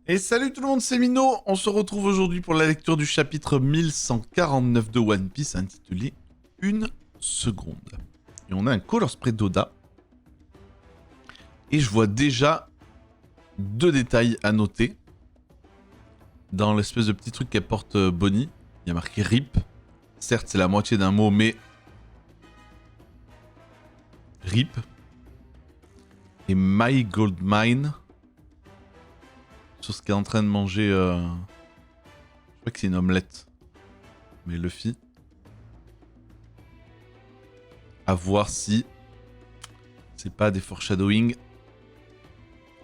Et salut tout le monde, c'est Mino. On se retrouve aujourd'hui pour la lecture du chapitre 1149 de One Piece intitulé Une seconde. Et on a un color spray d'Oda. Et je vois déjà deux détails à noter. Dans l'espèce de petit truc qu'elle porte Bonnie, il y a marqué RIP. Certes, c'est la moitié d'un mot, mais RIP. Et My Gold Mine. Sur ce qu'elle est en train de manger. Je crois que c'est une omelette. Mais Luffy. À voir si c'est pas des foreshadowing. Et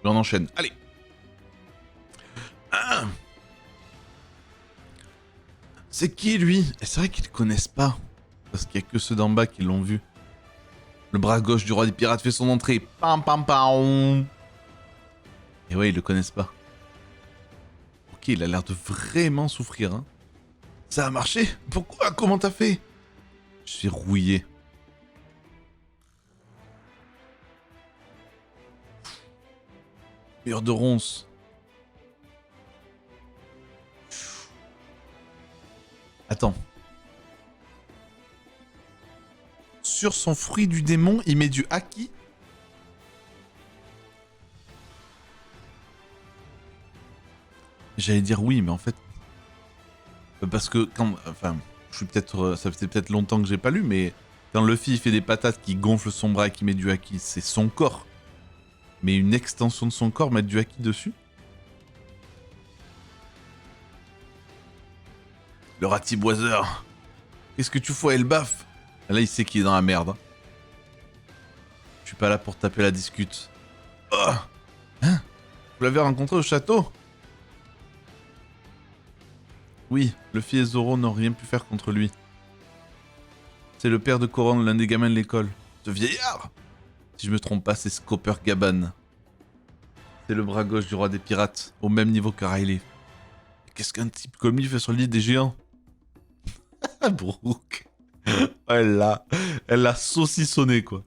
on enchaîne. Allez. Ah, c'est qui lui? Et c'est vrai qu'ils le connaissent pas. Parce qu'il y a que ceux d'en bas qui l'ont vu. Le bras gauche du roi des pirates fait son entrée. Pam pam pam. Et ouais, ils le connaissent pas. Ok, il a l'air de vraiment souffrir. Hein. Ça a marché? Pourquoi? Comment t'as fait? Je suis rouillé. Mur de ronces. Attends. Sur son fruit du démon, il met du haki. J'allais dire oui, mais en fait... Parce que quand... Enfin, je suis peut-être... Ça fait peut-être longtemps que j'ai pas lu, mais... Quand Luffy fait des patates qui gonflent son bras et qui met du haki, c'est son corps. Mais une extension de son corps, mettre du haki dessus. Le ratiboiseur. Qu'est-ce que tu fous, Elbaf? Là, il sait qu'il est dans la merde. Je suis pas là pour taper la discute. Oh, hein? Vous l'avez rencontré au château? Oui, Luffy et Zoro n'ont rien pu faire contre lui. C'est le père de Koran, l'un des gamins de l'école. Ce vieillard! Si je me trompe pas, c'est Scopper Gaban. C'est le bras gauche du roi des pirates, au même niveau que Riley. Qu'est-ce qu'un type comme lui fait sur l'île des géants? Brooke. Elle l'a saucissonné, quoi.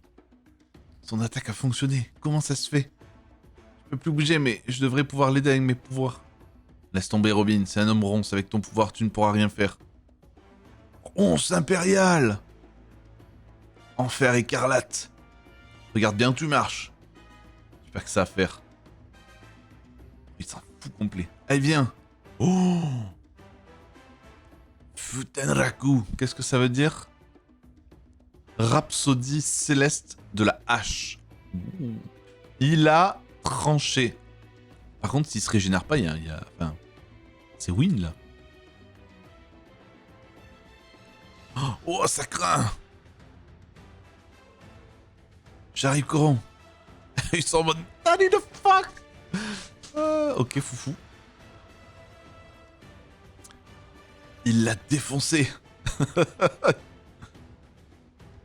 Son attaque a fonctionné. Comment ça se fait? Je peux plus bouger, mais je devrais pouvoir l'aider avec mes pouvoirs. Laisse tomber, Robin. C'est un homme ronce. Avec ton pouvoir, tu ne pourras rien faire. Ronce impériale! Enfer écarlate. Regarde bien où tu marches. J'ai pas que ça à faire. Il s'en fout complet. Allez, viens. Oh! Futenraku. Qu'est-ce que ça veut dire? Rhapsodie céleste de la hache. Il a tranché. Par contre, s'il se régénère pas, il y a... Enfin, c'est win, là. Oh, ça craint. J'arrive, Coran. Ils sont en mode... Daddy the fuck. Ok, foufou. Il l'a défoncé.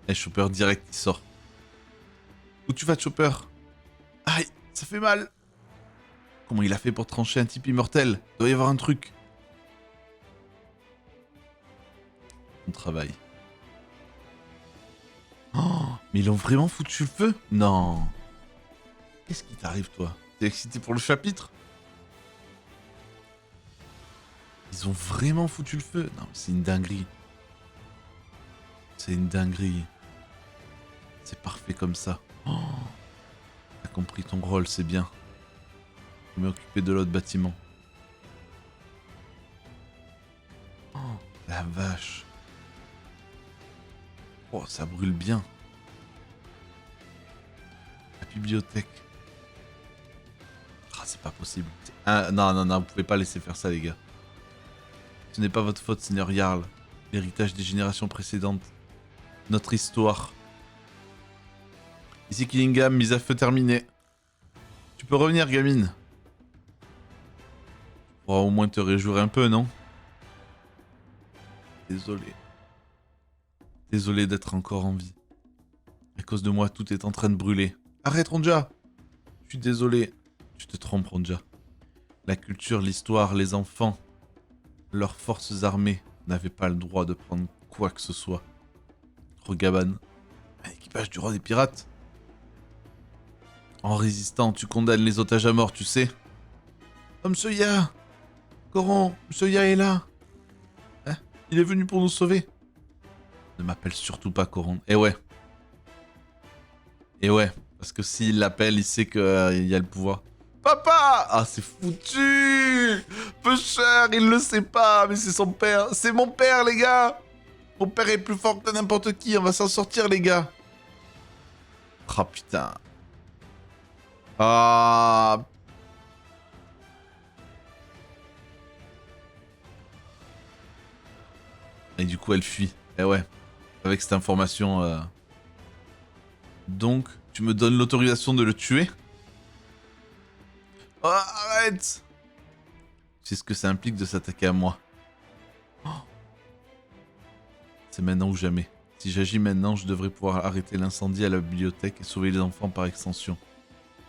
Et Chopper direct, il sort. Où tu vas, Chopper? Aïe, ça fait mal. Comment il a fait pour trancher un type immortel? Il doit y avoir un truc. On travaille. Oh, mais ils l'ont vraiment foutu le feu? Non. Qu'est-ce qui t'arrive, toi? T'es excité pour le chapitre? Ils ont vraiment foutu le feu? Non, mais c'est une dinguerie. C'est une dinguerie. C'est parfait comme ça. Oh, t'as compris ton rôle, c'est bien. Je vais m'occuper de l'autre bâtiment. Oh, la vache. Oh, ça brûle bien. La bibliothèque. Ah, c'est pas possible. Ah, non, non, non, vous pouvez pas laisser faire ça, les gars. Ce n'est pas votre faute, Seigneur Jarl. L'héritage des générations précédentes. Notre histoire. Ici Killingham, mise à feu terminée. Tu peux revenir, gamine. Tu pourras au moins te réjouir un peu, non? Désolé. Désolé d'être encore en vie. À cause de moi, tout est en train de brûler. Arrête, Ronja! Je suis désolé. Tu te trompes, Ronja. La culture, l'histoire, les enfants, leurs forces armées n'avaient pas le droit de prendre quoi que ce soit. Rogaban, un équipage du roi des pirates. En résistant, tu condamnes les otages à mort, tu sais. Oh, Monsieur Ya! Coron, Monsieur Ya est là! Hein? Il est venu pour nous sauver! Ne m'appelle surtout pas Coron. Eh ouais. Et ouais, parce que s'il l'appelle, il sait qu'il y a le pouvoir. Papa! Ah, c'est foutu! Peu cher, il le sait pas, mais c'est son père. C'est mon père, les gars! Mon père est plus fort que n'importe qui, on va s'en sortir, les gars. Oh putain. Ah. Et du coup, elle fuit. Eh ouais, avec cette information. Donc, tu me donnes l'autorisation de le tuer? Oh, arrête! Tu sais ce que ça implique de s'attaquer à moi. Oh. C'est maintenant ou jamais. Si j'agis maintenant, je devrais pouvoir arrêter l'incendie à la bibliothèque et sauver les enfants par extension.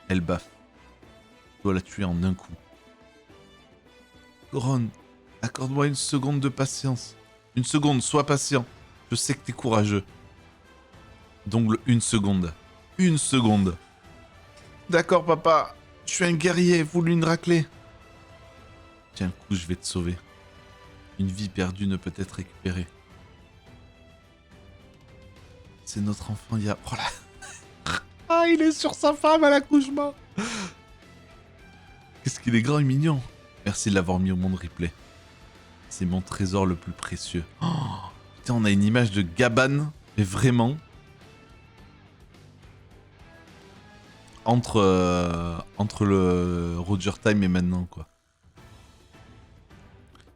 Elle baffe. Je dois la tuer en un coup. Goron, accorde-moi une seconde de patience. Une seconde, sois patient. Je sais que t'es courageux. Donc une seconde. Une seconde. D'accord, papa. Je suis un guerrier, voulu une raclée. Tiens, un coup, je vais te sauver. Une vie perdue ne peut être récupérée. C'est notre enfant, il y a... Oh là. Ah, il est sur sa femme à l'accouchement. Qu'est-ce qu'il est grand et mignon. Merci de l'avoir mis au monde replay. C'est mon trésor le plus précieux. Oh, putain, on a une image de Gaban, mais vraiment... Entre le Roger Time et maintenant, quoi.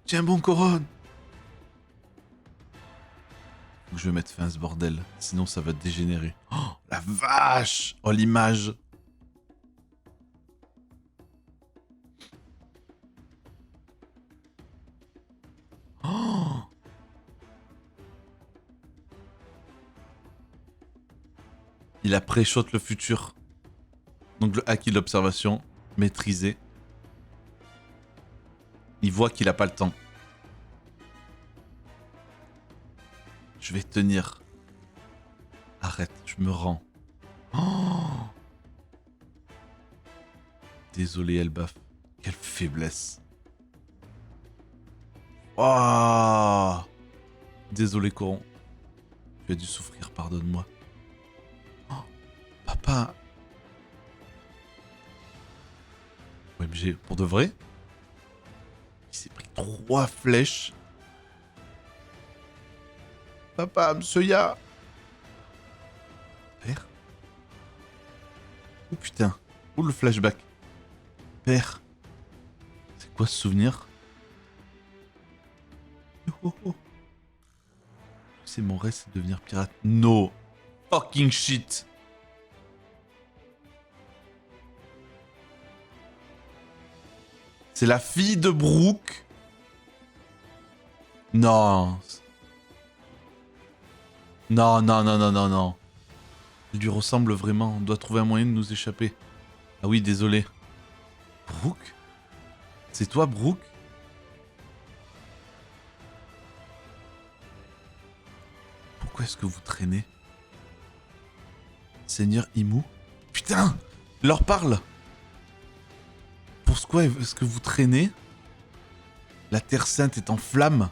Tiens bon, Coron. Faut que je mette fin à ce bordel, sinon ça va dégénérer. Oh, la vache! Oh, l'image! Oh! Il a pré-shot le futur. Donc le hack et l'observation, maîtrisé. Il voit qu'il a pas le temps. Je vais tenir. Arrête, je me rends. Oh! Désolé, Elbaf. Quelle faiblesse. Oh! Désolé, Coron. Tu as dû souffrir, pardonne-moi. Oh, papa. OMG, pour de vrai? Il s'est pris 3 flèches. Papa, Monsieur Ya. Père? Oh putain. Oh le flashback. Père. C'est quoi ce souvenir? Oh, oh. C'est mon rêve, c'est de devenir pirate. No fucking shit. C'est la fille de Brooke. Non. Non, non, non, non, non, non. Elle lui ressemble vraiment. On doit trouver un moyen de nous échapper. Ah oui, désolé. Brooke? C'est toi, Brooke? Pourquoi est-ce que vous traînez? Seigneur Imu? Putain! Leur parle! Pourquoi est-ce que vous traînez? La Terre Sainte est en flammes.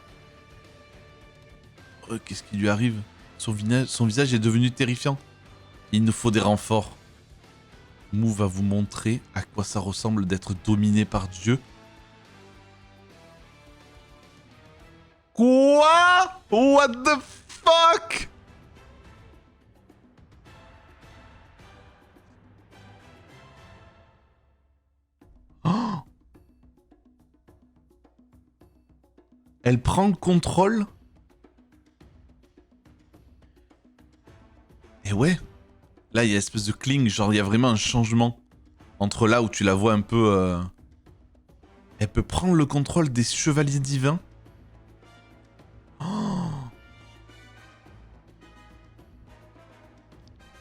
Qu'est-ce qui lui arrive? Son visage est devenu terrifiant. Il nous faut des renforts. Mou va vous montrer à quoi ça ressemble d'être dominé par Dieu. Quoi? What the fuck? Oh, elle prend le contrôle. Et ouais. Là, il y a une espèce de cling, genre il y a vraiment un changement. Entre là où tu la vois un peu... Elle peut prendre le contrôle des chevaliers divins. Oh.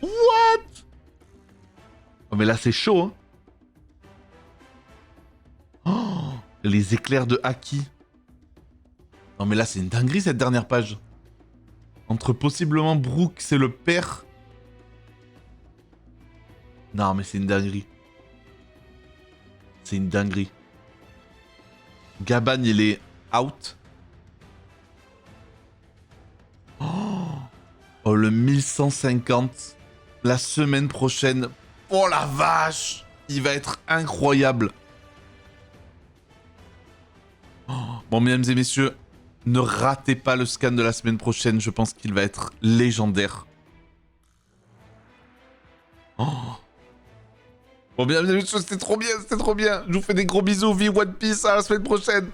What? Oh mais là c'est chaud, hein. Oh, les éclairs de Haki. Non mais là c'est une dinguerie cette dernière page. Entre possiblement Brooke, c'est le père. Non mais c'est une dinguerie. C'est une dinguerie. Gabane, il est out. Oh, le 1150. La semaine prochaine. Oh la vache! Il va être incroyable. Bon, mesdames et messieurs, ne ratez pas le scan de la semaine prochaine. Je pense qu'il va être légendaire. Oh. Bon, mesdames et messieurs, c'était trop bien, c'était trop bien. Je vous fais des gros bisous. Vive One Piece, à la semaine prochaine.